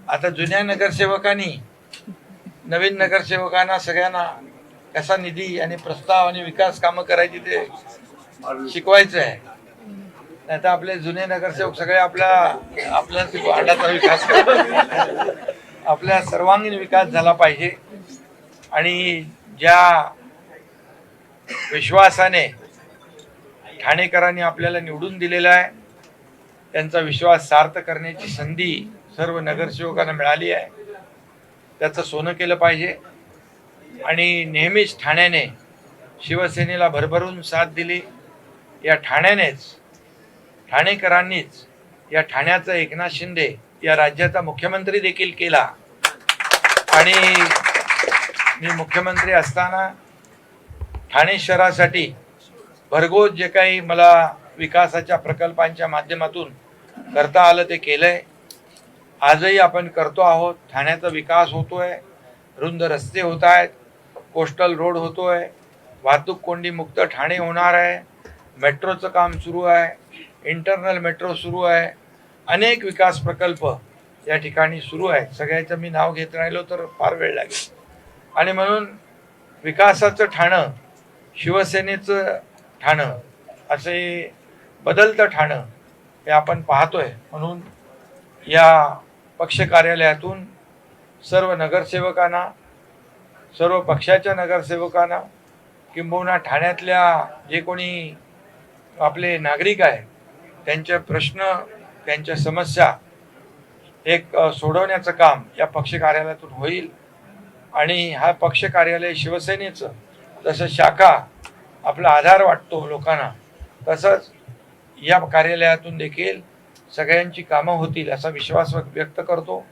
आता जुन्या नगरसेवकांनी नवीन नगरसेवकांना सगळ्यांना कसा निधी आणि प्रस्ताव आणि विकास कामं करायची ते शिकवायचं आहे. नाही तर आपले जुने नगरसेवक सगळे आपल्या वार्डाचा विकास करतात. आपल्या सर्वांगीण विकास झाला पाहिजे आणि ज्या विश्वासाने ठाणेकरांनी आपल्याला निवडून दिलेला आहे त्यांचा विश्वास सार्थ करण्याची संधी सर्व नगरसेवकांना मिळाली आहे. त्याचं सोनं केलं पाहिजे आणि नेहमीच ठाण्याने शिवसेनेला भरभरून साथ दिली. या ठाणेकरांनीच या ठाण्याचा एकनाथ शिंदे या राज्याचा मुख्यमंत्री देखील केला आणि मी मुख्यमंत्री असताना ठाणे शहरासाठी भरघोस जे काही मला विकासाच्या प्रकल्पांच्या माध्यमातून करता आलं ते केलंय. आजही आपण करतो आहोत. ठाण्याचा विकास होतोय, रुंद रस्ते होत आहेत, कोस्टल रोड होतोय, वाहतूक कोंडी मुक्त ठाणे होणार आहे, मेट्रोचं काम सुरू आहे, इंटरनल मेट्रो सुरू आहे, अनेक विकास प्रकल्प या ठिकाणी सुरू आहेत. सगळ्याचं मी नाव घेत राहिलो तर फार वेळ लागेल आणि म्हणून विकासाचं ठाणं, शिवसेनेचं ठाणं असे बदलतं ठाणं हे आपण पाहतोय. म्हणून या पक्ष कार्यालयातून सर्व नगरसेवकांना, सर्व पक्षाच्या नगरसेवकांना किंबहुना ठाण्यातल्या जे कोणी आपले नागरिक आहेत त्यांचे प्रश्न, त्यांच्या समस्या एक सोडवण्याचं काम या पक्ष कार्यालयातून होईल. आणि हा पक्ष कार्यालय शिवसेनेचं जसं शाखा आपला आधार वाटतो लोकांना, तसंच या कार्यालयातून देखील सगळ्यांची कामं होतील असा विश्वास व्यक्त करतो.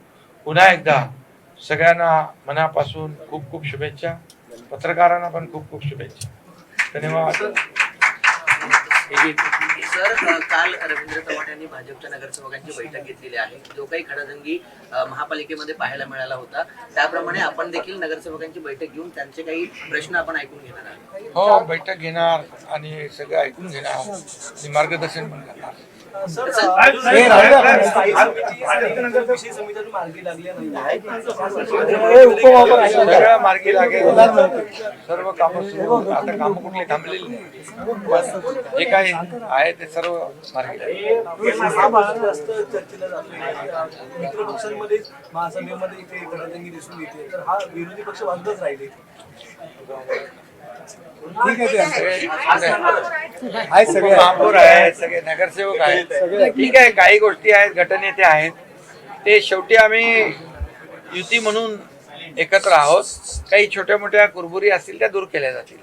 पुन्हा एकदा सगळ्यांना मनापासून खूप खूप शुभेच्छा. पत्रकारांना पण खूप खूप शुभेच्छा. धन्यवाद. सर, काल रवींद्र चव्हाण यांनी भाजपच्या नगरसेवकांची बैठक घेतलेली आहे. जो काही खडाजंगी महापालिकेमध्ये पाहायला मिळाला होता त्याप्रमाणे आपण देखील नगरसेवकांची बैठक घेऊन त्यांचे काही प्रश्न आपण ऐकून घेणार आहोत. हो, बैठक घेणार आणि सगळं ऐकून घेणार आणि मार्गदर्शन पण करणार. सगळ्या मार्गी लागेल, सर्व कामं सुरू होतील. आता कामं कुठली थांबलेली नाही, जे काही आहे ते सर्व मार्गी लागेल. मित्रपक्षांमध्ये महासभेमध्ये इथे खडाजंगी दिसून येते, तर हा विरोधी पक्ष बाजूलाच राहिले. ठीक आहे, सगळे महापौर आहेत, सगळे नगरसेवक आहेत. ठीक आहे, काही गोष्टी आहेत, गटनेते आहेत, ते शेवटी आम्ही युती म्हणून एकत्र आहोत. काही छोट्या मोठ्या कुरबुरी असतील त्या दूर केल्या जातील.